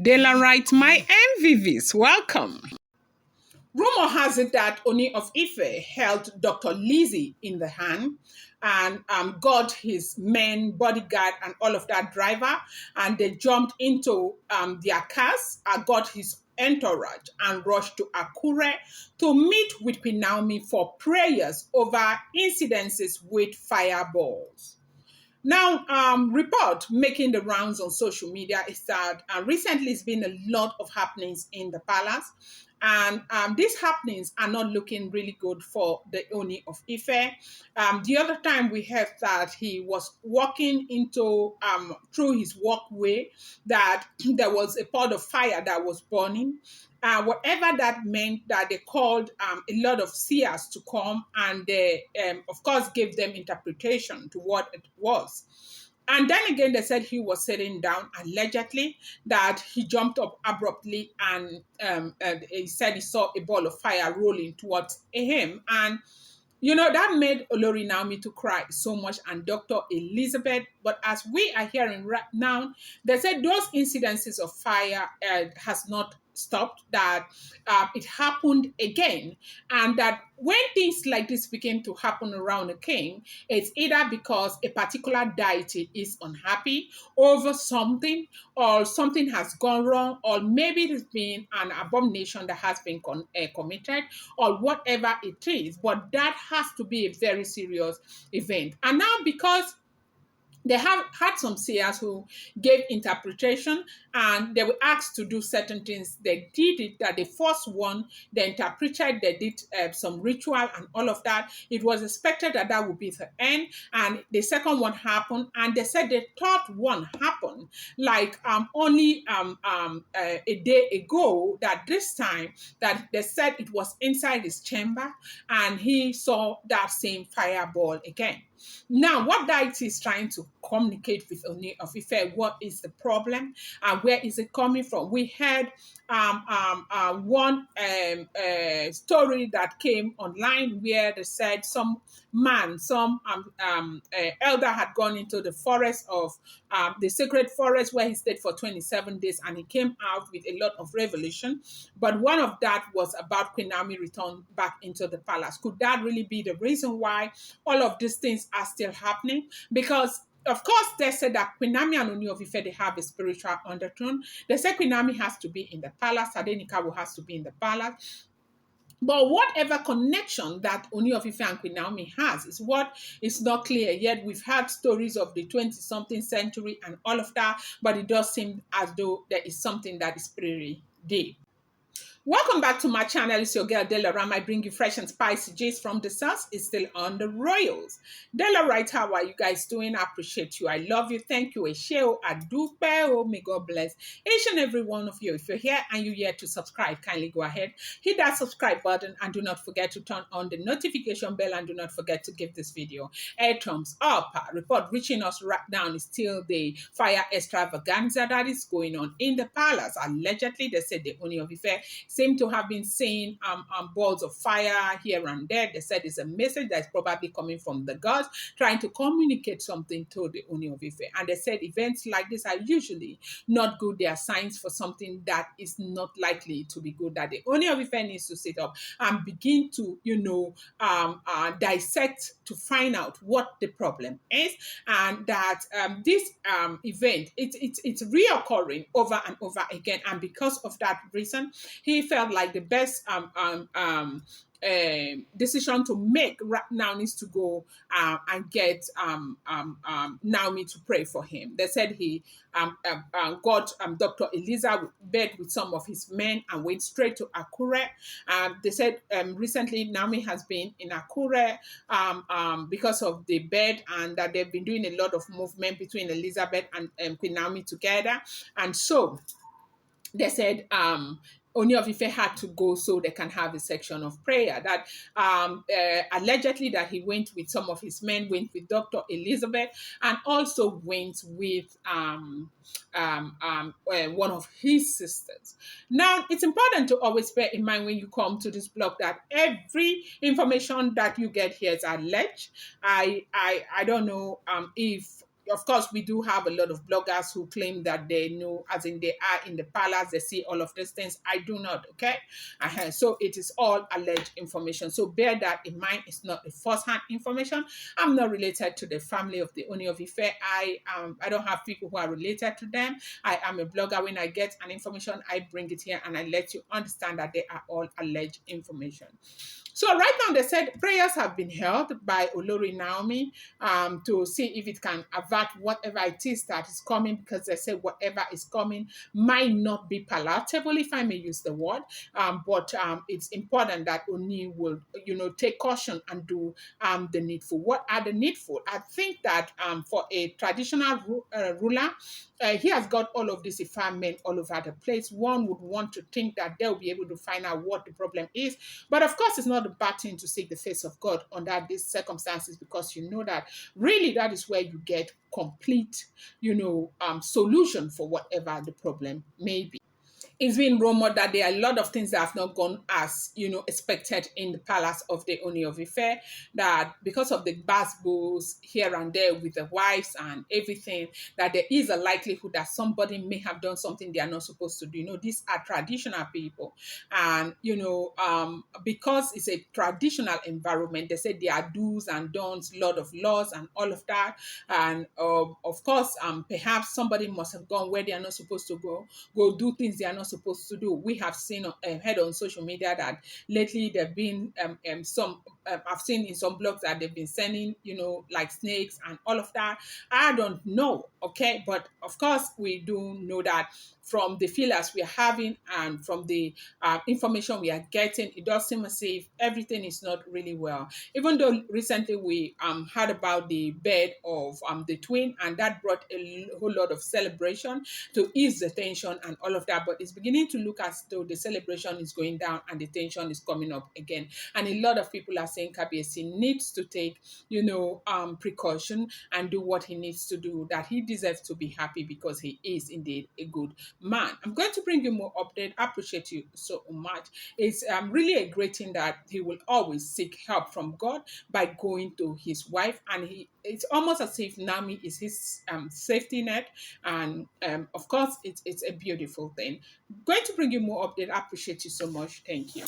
Daylight, my MVVs, welcome. Rumor has it that Ooni of Ife held Dr. Lizzy in the hand and got his men, bodyguard, and all of that driver, and they jumped into their cars, got his entourage, and rushed to Akure to meet with Queen Naomi for prayers over incidences with fireballs. Now, report making the rounds on social media is that recently it's been a lot of happenings in the palace, and these happenings are not looking really good for the Ooni of Ife. The other time we heard that he was walking into through his walkway, that there was a pot of fire that was burning. Whatever that meant, that they called a lot of seers to come, and they, of course, gave them interpretation to what it was. And then again, they said he was sitting down, allegedly, that he jumped up abruptly, and he said he saw a ball of fire rolling towards him. And that made Olori Naomi to cry so much, and Dr. Elizabeth. But as we are hearing right now, they said those incidences of fire has not stopped, that it happened again, and that when things like this begin to happen around a king, it's either because a particular deity is unhappy over something, or something has gone wrong, or maybe there's been an abomination that has been committed, or whatever it is. But that has to be a very serious event. And now, because they have had some seers who gave interpretation, and they were asked to do certain things. They did it. That the first one, they interpreted, they did some ritual and all of that. It was expected that that would be the end. And the second one happened, and they said the third one happened like only a day ago, that this time that they said it was inside his chamber, and he saw that same fireball again. Now, what deity is trying to communicate with Ooni of Ife? What is the problem, and where is it coming from? We had one story that came online where they said some elder had gone into the forest of the sacred forest, where he stayed for 27 days, and he came out with a lot of revelation. But one of that was about Queen Naomi return back into the palace. Could that really be the reason why all of these things are still happening? Because of course, they said that Queen Naomi and Ooni of Ife, they have a spiritual undertone. They say Queen Naomi has to be in the palace, Adenikawo has to be in the palace. But whatever connection that Ooni of Ife and Queen Naomi has is what is not clear yet. We've had stories of the 20-something century and all of that, but it does seem as though there is something that is pretty deep. Welcome back to my channel. It's your girl Dela Ram. I bring you fresh and spicy gist from the source. It's still on the Royals. Dela, right? How are you guys doing? I appreciate you. I love you. Thank you. Esheo Adupe. Oh, may God bless each and every one of you. If you're here and you're yet to subscribe, kindly go ahead, hit that subscribe button, and do not forget to turn on the notification bell, and do not forget to give this video a thumbs up. Report reaching us right now is still the fire extravaganza that is going on in the palace. Allegedly, they said the Ooni of Ife seem to have been seeing balls of fire here and there. They said it's a message that's probably coming from the gods, trying to communicate something to the Ooni of Ife. And they said events like this are usually not good. They are signs for something that is not likely to be good, that the Ooni of Ife needs to sit up and begin to, dissect to find out what the problem is, and that this event, it's reoccurring over and over again. And because of that reason, he felt like the best decision to make right now needs to go and get Naomi to pray for him. They said he got Dr. Elizabeth with some of his men and went straight to Akure. They said recently Naomi has been in Akure because of the bed, and that they've been doing a lot of movement between Elizabeth and Queen Naomi together. And so they said Ooni of Ife had to go so they can have a section of prayer. That allegedly that he went with some of his men, went with Dr. Elizabeth, and also went with one of his sisters. Now, it's important to always bear in mind when you come to this blog that every information that you get here is alleged. I don't know if of course, we do have a lot of bloggers who claim that they know, as in they are in the palace, they see all of these things. I do not, okay? So it is all alleged information. So bear that in mind. It's not the first-hand information. I'm not related to the family of the Ooni of Ife. I don't have people who are related to them. I am a blogger. When I get an information, I bring it here and I let you understand that they are all alleged information. So right now they said prayers have been held by Olori Naomi to see if it can avert whatever it is that is coming, because they say whatever is coming might not be palatable, if I may use the word. But it's important that Oni will, take caution and do the needful. What are the needful? I think that for a traditional ruler, he has got all of these Ifa men all over the place. One would want to think that they'll be able to find out what the problem is. But of course, it's not a bad thing to seek the face of God under these circumstances, because you know that really that is where you get complete, solution for whatever the problem may be. It's been rumored that there are a lot of things that have not gone as expected in the palace of the Oni of Ife. That because of the basbos here and there with the wives and everything, that there is a likelihood that somebody may have done something they are not supposed to do. These are traditional people, and because it's a traditional environment, they say there are do's and don'ts, lot of laws and all of that. And of course, perhaps somebody must have gone where they are not supposed to go do things they are not supposed to do. We have seen heard on social media that lately there've been some I've seen in some blogs that they've been sending like snakes and all of that. I don't know, okay, but of course we do know that from the feelers we are having and from the information we are getting, it does seem as if everything is not really well. Even though recently we heard about the birth of the twin, and that brought a whole lot of celebration to ease the tension and all of that. But it's beginning to look as though the celebration is going down and the tension is coming up again. And a lot of people are saying Kabiesi needs to take, precaution and do what he needs to do, that he deserves to be happy because he is indeed a good man. I'm going to bring you more update. I appreciate you so much. It's really a great thing that he will always seek help from God by going to his wife, and it's almost as if Nami is his safety net, and of course it's a beautiful thing. Going to bring you more update. I appreciate you so much. Thank you.